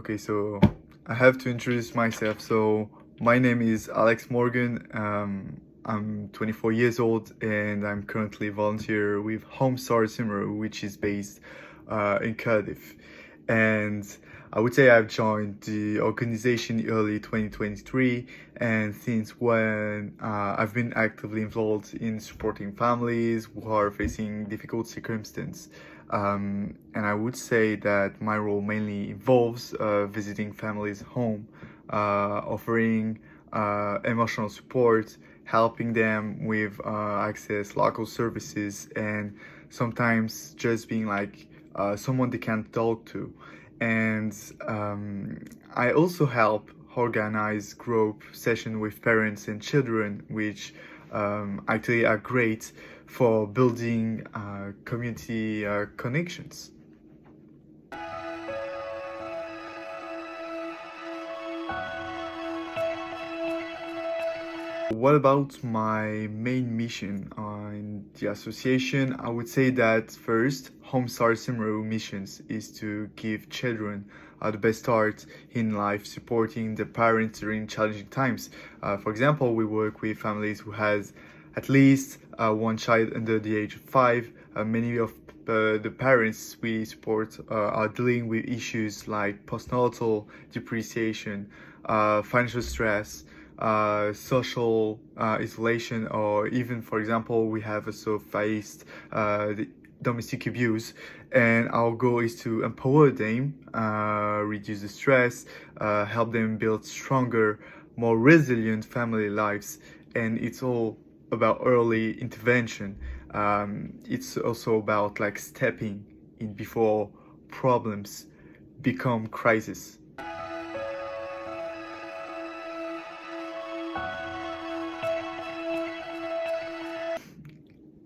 Okay, so I have to introduce myself. So my name is Alex Morgan. I'm 24 years old and I'm currently volunteer with Home Star Simmer, which is based in Cardiff. And I would say I've joined the organization early 2023, and since when I've been actively involved in supporting families who are facing difficult circumstances. And I would say that my role mainly involves visiting families' home, offering emotional support, helping them with access local services, and sometimes just being like someone they can talk to. And I also help organize group session with parents and children, which actually are great for building community connections. What about my main mission in the association? I would say that first, Home Star Simru missions is to give children the best start in life, supporting the parents during challenging times. For example, we work with families who has at least one child under the age of 5. Many of the parents we support are dealing with issues like postnatal depreciation, financial stress, social isolation, or even, for example, we have also faced the domestic abuse, and our goal is to empower them, reduce the stress, help them build stronger, more resilient family lives. And it's all about early intervention. It's also about like stepping in before problems become crisis.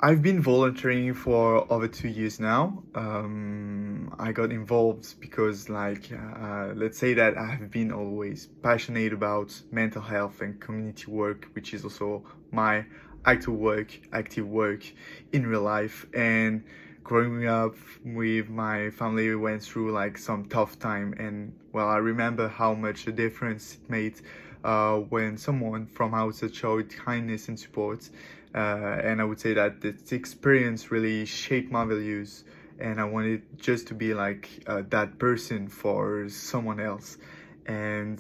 I've been volunteering for over 2 years now. I got involved because, let's say that I have been always passionate about mental health and community work, which is also my active work in real life. And growing up with my family, we went through like some tough time, and well, I remember how much a difference it made when someone from outside showed kindness and support. And I would say that this experience really shaped my values, and I wanted just to be like that person for someone else. And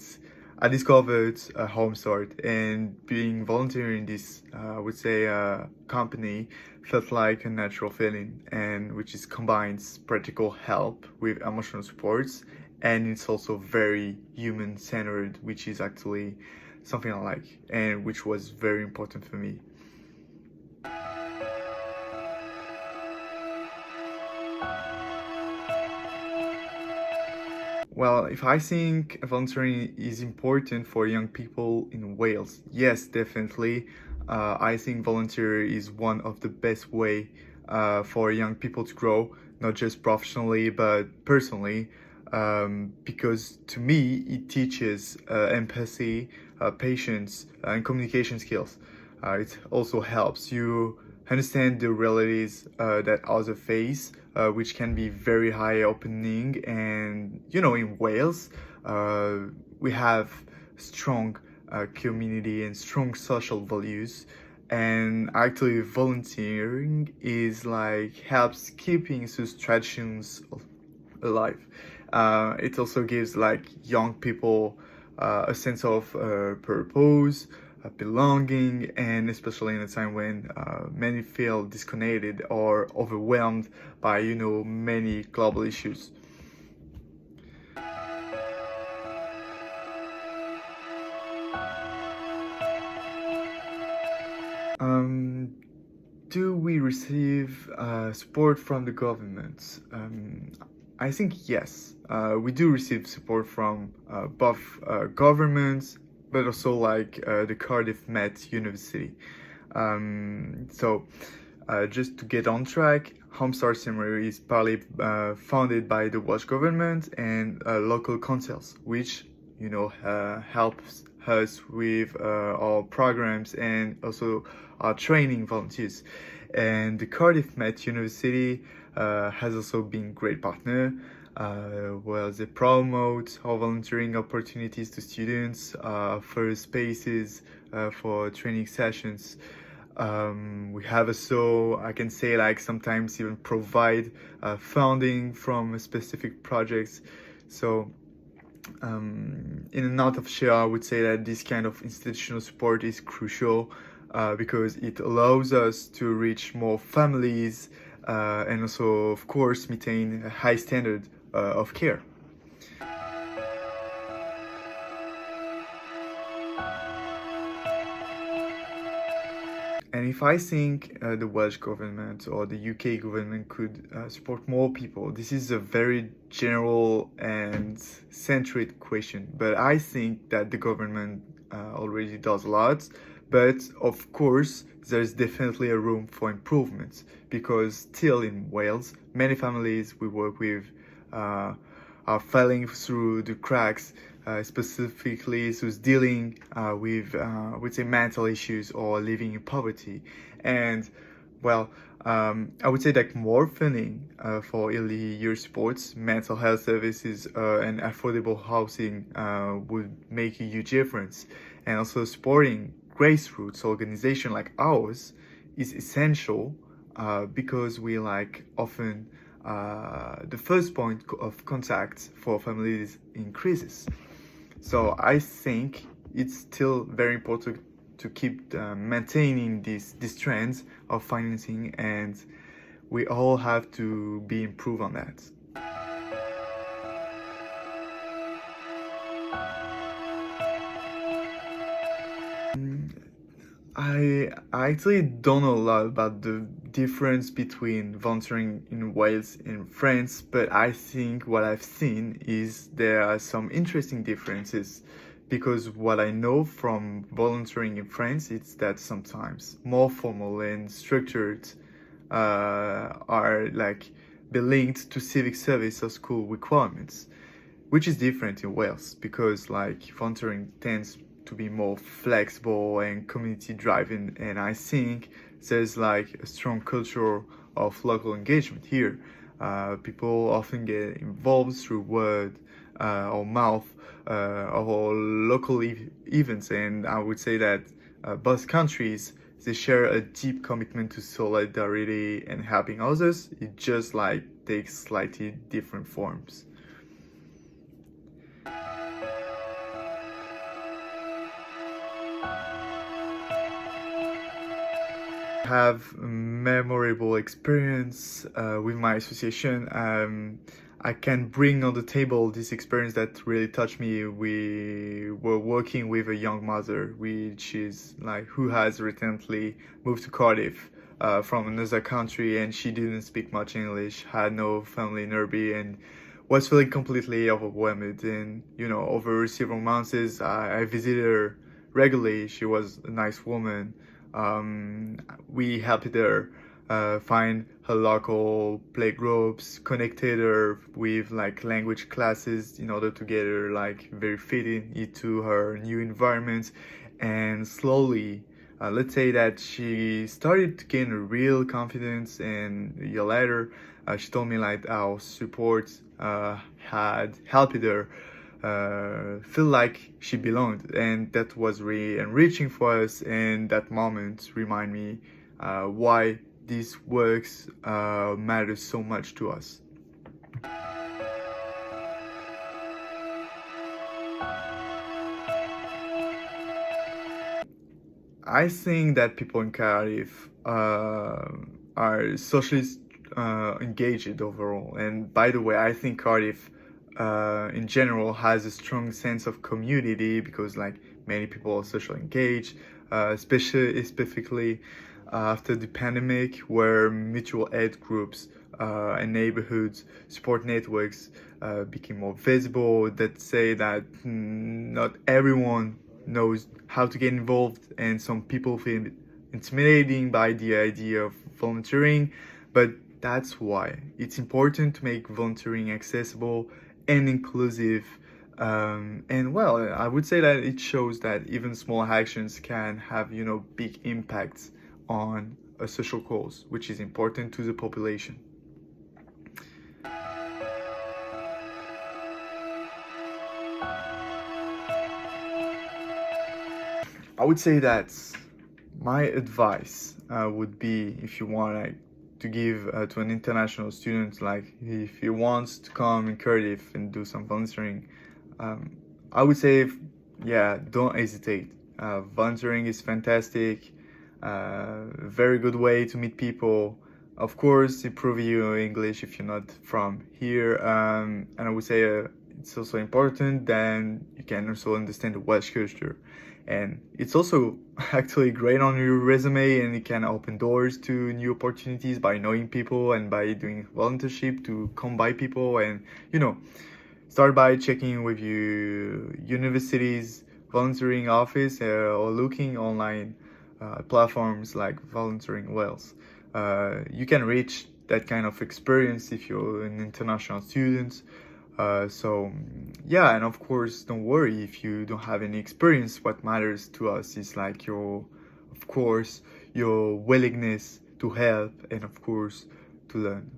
I discovered a home start, and being volunteer in this, I would say, company felt like a natural feeling, and which is combines practical help with emotional supports, and it's also very human centered, which is actually something I like, and which was very important for me. Well, if I think volunteering is important for young people in Wales, yes, definitely. I think volunteer is one of the best way for young people to grow, not just professionally but personally, because to me it teaches empathy, patience, and communication skills. It also helps you understand the realities that others face, which can be very eye-opening. And in Wales, we have strong community and strong social values. And actually, volunteering is like helps keeping those traditions alive. It also gives like young people a sense of purpose, belonging, and especially in a time when many feel disconnected or overwhelmed by many global issues. Um, do we receive support from the government? I think yes. We do receive support from both governments, but also like the Cardiff Met University. Just to get on track, Homestar Seminary is partly funded by the Welsh government and local councils, which helps us with our programs and also our training volunteers. And the Cardiff Met University has also been great partner. Well, they promote our volunteering opportunities to students, for spaces, for training sessions. We have also, I can say, like sometimes even provide funding from specific projects. So in a nutshell, I would say that this kind of institutional support is crucial because it allows us to reach more families and also, of course, maintain a high standard of care. And if I think the Welsh government or the UK government could support more people, this is a very general and centered question. But I think that the government already does a lot. But of course, there's definitely a room for improvement because still in Wales, many families we work with are falling through the cracks, specifically who's dealing with, would say, mental issues or living in poverty. And well, I would say that more funding for early year supports, mental health services, and affordable housing would make a huge difference. And also supporting grassroots organization like ours is essential because we like often the first point of contact for families increases. So I think it's still very important to keep maintaining these trends of financing, and we all have to be improved on that. I actually don't know a lot about the difference between volunteering in Wales and France, but I think what I've seen is there are some interesting differences because what I know from volunteering in France is that sometimes more formal and structured are like be linked to civic service or school requirements, which is different in Wales because like volunteering tends to be more flexible and community driven, and I think there's like a strong culture of local engagement here. People often get involved through word or mouth or local events, and I would say that both countries they share a deep commitment to solidarity and helping others. It just like takes slightly different forms. Have a memorable experience with my association. I can bring on the table this experience that really touched me. We were working with a young mother, which is like who has recently moved to Cardiff from another country, and she didn't speak much English, had no family nearby, and was feeling completely overwhelmed. And over several months, I visited her regularly. She was a nice woman. We helped her find her local play groups, connected her with like language classes in order to get her like very fitting into her new environment, and slowly let's say that she started to gain a real confidence, and a year later she told me like our support had helped her feel like she belonged, and that was really enriching for us. And that moment remind me why these works matter so much to us. I think that people in Cardiff are socially engaged overall. And by the way, I think Cardiff in general has a strong sense of community because like many people are socially engaged, especially specifically after the pandemic, where mutual aid groups and neighborhoods support networks became more visible. That say that not everyone knows how to get involved, and some people feel intimidating by the idea of volunteering, but that's why it's important to make volunteering accessible and inclusive. And well, I would say that it shows that even small actions can have big impacts on a social cause, which is important to the population. I would say that my advice would be, if you want to give to an international student, like if he wants to come in Cardiff and do some volunteering, I would say, yeah, don't hesitate. Volunteering is fantastic, very good way to meet people. Of course, improve your English if you're not from here, and I would say it's also important. Then you can also understand the Welsh culture, and it's also actually great on your resume, and it can open doors to new opportunities by knowing people and by doing volunteership to come by people, and you know, start by checking with your university's volunteering office or looking online platforms like Volunteering Wales. You can reach that kind of experience if you're an international student. So yeah, and of course, don't worry if you don't have any experience. What matters to us is like of course, your willingness to help and of course to learn.